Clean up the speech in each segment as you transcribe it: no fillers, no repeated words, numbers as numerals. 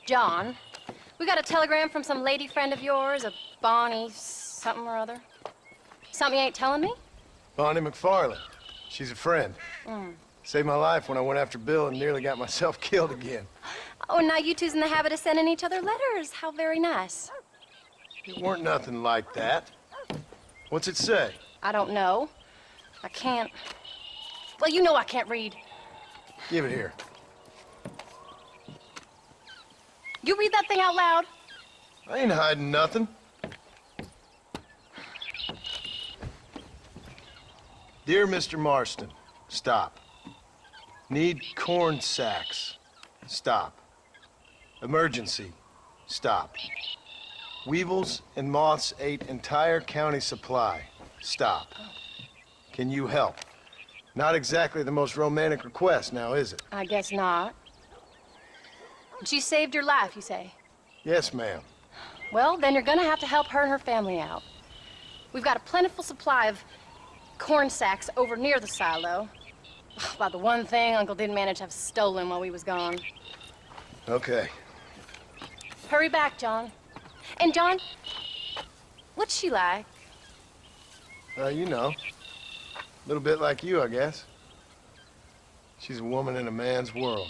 John, we got a telegram from some lady friend of yours, a Bonnie something or other. Something you ain't telling me? Bonnie MacFarlane. She's a friend. Mm. Saved my life when I went after Bill and nearly got myself killed again. Oh, now you two's in the habit of sending each other letters. How very nice. It weren't nothing like that. What's it say? I don't know. I can't... Well, you know I can't read. Give it here. You read that thing out loud? I ain't hiding nothing. Dear Mr. Marston, stop. Need corn sacks. Stop. Emergency. Stop. Weevils and moths ate entire county supply. Stop. Can you help? Not exactly the most romantic request, now is it? I guess not. She saved your life, you say? Yes, ma'am. Well, then you're gonna have to help her and her family out. We've got a plentiful supply of corn sacks over near the silo. About the one thing Uncle didn't manage to have stolen while we was gone. Okay. Hurry back, John. And John, what's she like? You know. A little bit like you, I guess. She's a woman in a man's world.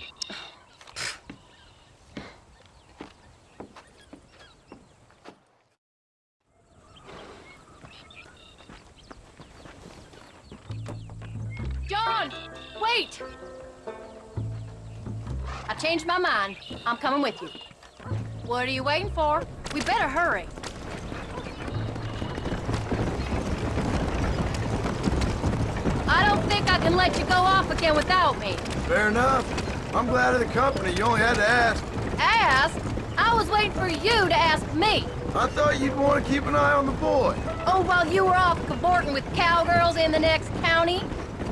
John, wait! I changed my mind. I'm coming with you. What are you waiting for? We better hurry. I don't think I can let you go off again without me. Fair enough. I'm glad of the company. You only had to ask. Ask? I was waiting for you to ask me. I thought you'd want to keep an eye on the boy. Oh, while you were off cavorting with cowgirls in the next county?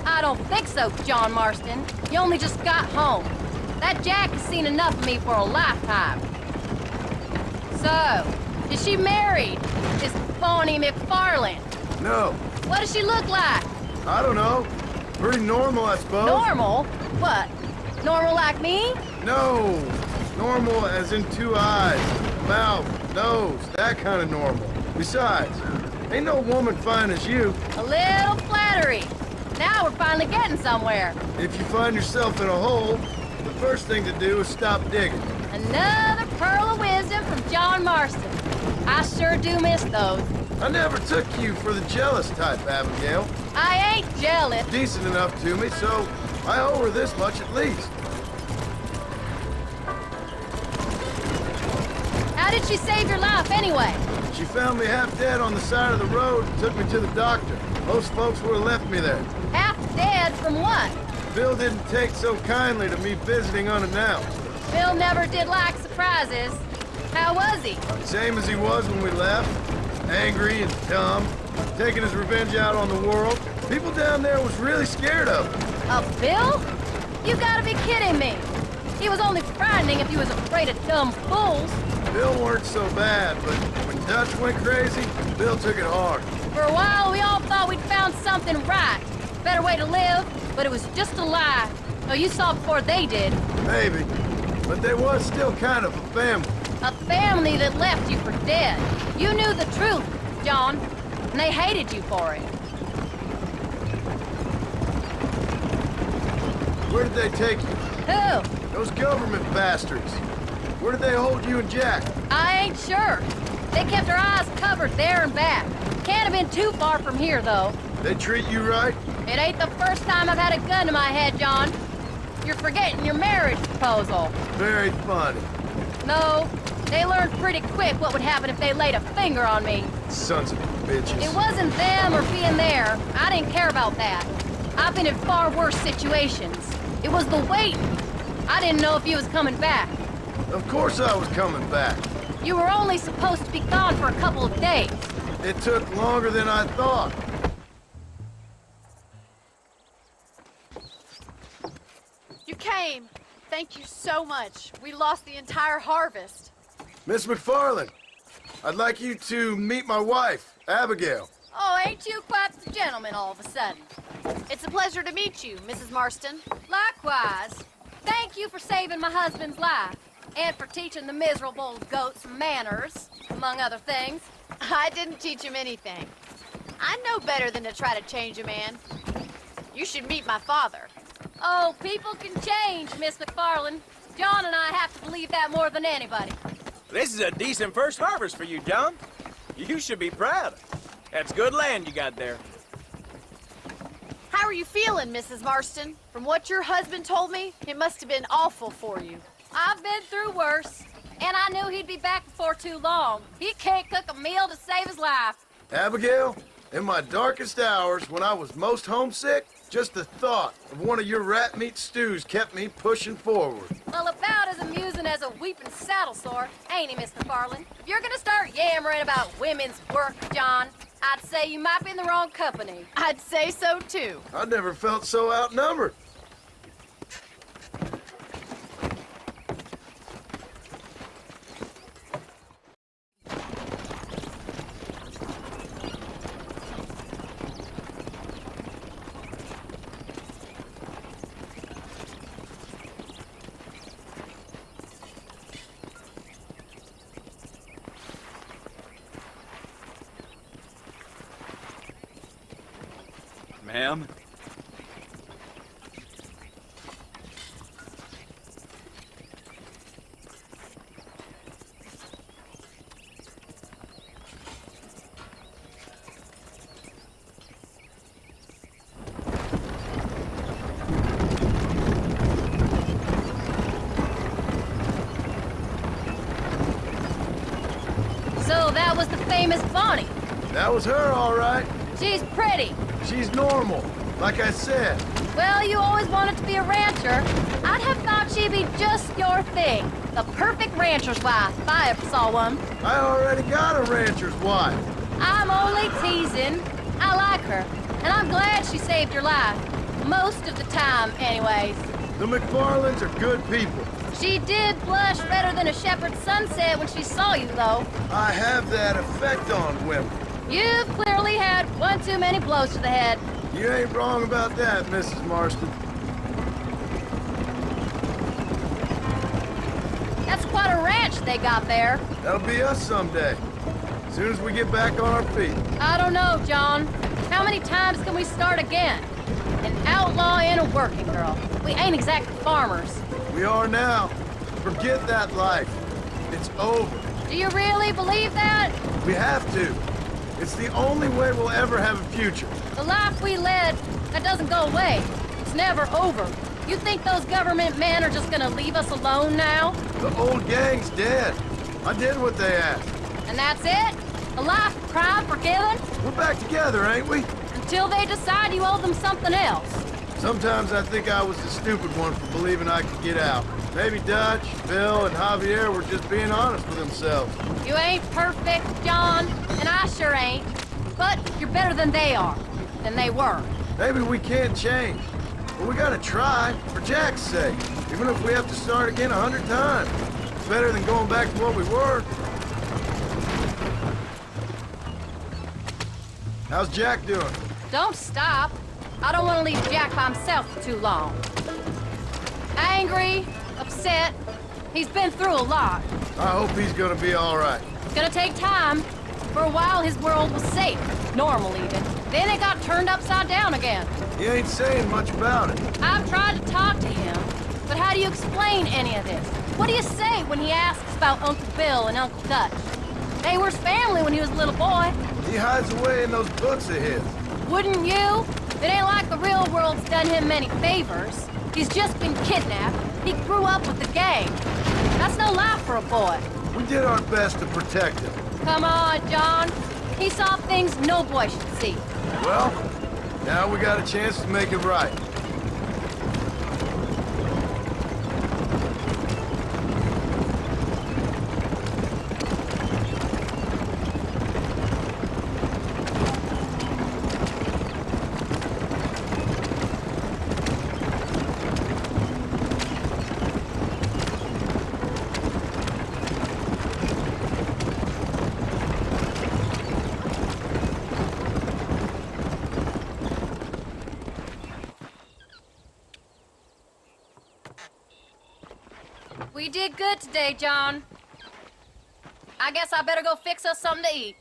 I don't think so, John Marston. You only just got home. That Jack has seen enough of me for a lifetime. So, is she married? This Bonnie MacFarlane? No. What does she look like? I don't know. Pretty normal, I suppose. Normal? What? Normal like me? No. Normal as in 2 eyes, mouth, nose, that kind of normal. Besides, ain't no woman fine as you. A little flattery. Now we're finally getting somewhere. If you find yourself in a hole, the first thing to do is stop digging. Another pearl of wisdom from John Marston. I sure do miss those. I never took you for the jealous type, Abigail. I ain't jealous. Decent enough to me, so I owe her this much at least. How did she save your life anyway? She found me half dead on the side of the road and took me to the doctor. Most folks would have left me there. Half dead from what? Bill didn't take so kindly to me visiting unannounced. Bill never did like surprises. How was he? Same as he was when we left. Angry and dumb, taking his revenge out on the world. People down there was really scared of him. Of Bill? You gotta be kidding me. He was only frightening if he was afraid of dumb fools. Bill weren't so bad, but when Dutch went crazy, Bill took it hard. For a while, we all thought we'd found something right. Better way to live, but it was just a lie. Oh, you saw before they did. Maybe, but they was still kind of a family. A family that left you for dead. You knew the truth, John, and they hated you for it. Where did they take you? Who? Those government bastards. Where did they hold you and Jack? I ain't sure. They kept their eyes covered there and back. Can't have been too far from here, though. They treat you right? It ain't the first time I've had a gun to my head, John. You're forgetting your marriage proposal. Very funny. No, they learned pretty quick what would happen if they laid a finger on me. Sons of bitches. It wasn't them or being there. I didn't care about that. I've been in far worse situations. It was the waiting. I didn't know if you was coming back. Of course I was coming back. You were only supposed to be gone for a couple of days. It took longer than I thought. You came. Thank you so much. We lost the entire harvest. Miss MacFarlane, I'd like you to meet my wife, Abigail. Oh, ain't you quite the gentleman all of a sudden? It's a pleasure to meet you, Mrs. Marston. Likewise. Thank you for saving my husband's life. And for teaching the miserable goats manners, among other things. I didn't teach him anything. I know better than to try to change a man. You should meet my father. Oh, people can change, Miss MacFarlane. John and I have to believe that more than anybody. This is a decent first harvest for you, John. You should be proud. That's good land you got there. How are you feeling, Mrs. Marston? From what your husband told me, it must have been awful for you. I've been through worse, and I knew he'd be back before too long. He can't cook a meal to save his life. Abigail, in my darkest hours, when I was most homesick, just the thought of one of your rat meat stews kept me pushing forward. Well, about as amusing as a weeping saddle sore, ain't he, Miss MacFarlane? If you're gonna start yammering about women's work, John, I'd say you might be in the wrong company. I'd say so, too. I never felt so outnumbered. Ma'am? So that was the famous Bonnie. That was her, all right. She's pretty. She's normal, like I said. Well, you always wanted to be a rancher. I'd have thought she'd be just your thing. The perfect rancher's wife, if I ever saw one. I already got a rancher's wife. I'm only teasing. I like her, and I'm glad she saved your life. Most of the time, anyways. The MacFarlanes are good people. She did blush redder than a shepherd's sunset when she saw you, though. I have that effect on women. You've clearly had one too many blows to the head. You ain't wrong about that, Mrs. Marston. That's quite a ranch they got there. That'll be us someday. As soon as we get back on our feet. I don't know, John. How many times can we start again? An outlaw and a working girl. We ain't exactly farmers. We are now. Forget that life. It's over. Do you really believe that? We have to. It's the only way we'll ever have a future. The life we led, that doesn't go away. It's never over. You think those government men are just gonna leave us alone now? The old gang's dead. I did what they asked. And that's it? A life of crime forgiven? We're back together, ain't we? Until they decide you owe them something else. Sometimes I think I was the stupid one for believing I could get out. Maybe Dutch, Bill, and Javier were just being honest with themselves. You ain't perfect, John, and I sure ain't. But you're better than they are, than they were. Maybe we can't change. But we gotta try, for Jack's sake. Even if we have to start again 100 times. It's better than going back to what we were. How's Jack doing? Don't stop. I don't want to leave Jack by himself for too long. Angry, upset. He's been through a lot. I hope he's gonna be all right. It's gonna take time. For a while, his world was safe. Normal, even. Then it got turned upside down again. He ain't saying much about it. I've tried to talk to him, but how do you explain any of this? What do you say when he asks about Uncle Bill and Uncle Dutch? They were his family when he was a little boy. He hides away in those books of his. Wouldn't you? It ain't like the real world's done him many favors. He's just been kidnapped. He grew up with the gang. That's no life for a boy. We did our best to protect him. Come on, John. He saw things no boy should see. Well, now we got a chance to make it right. We did good today, John. I guess I better go fix us something to eat.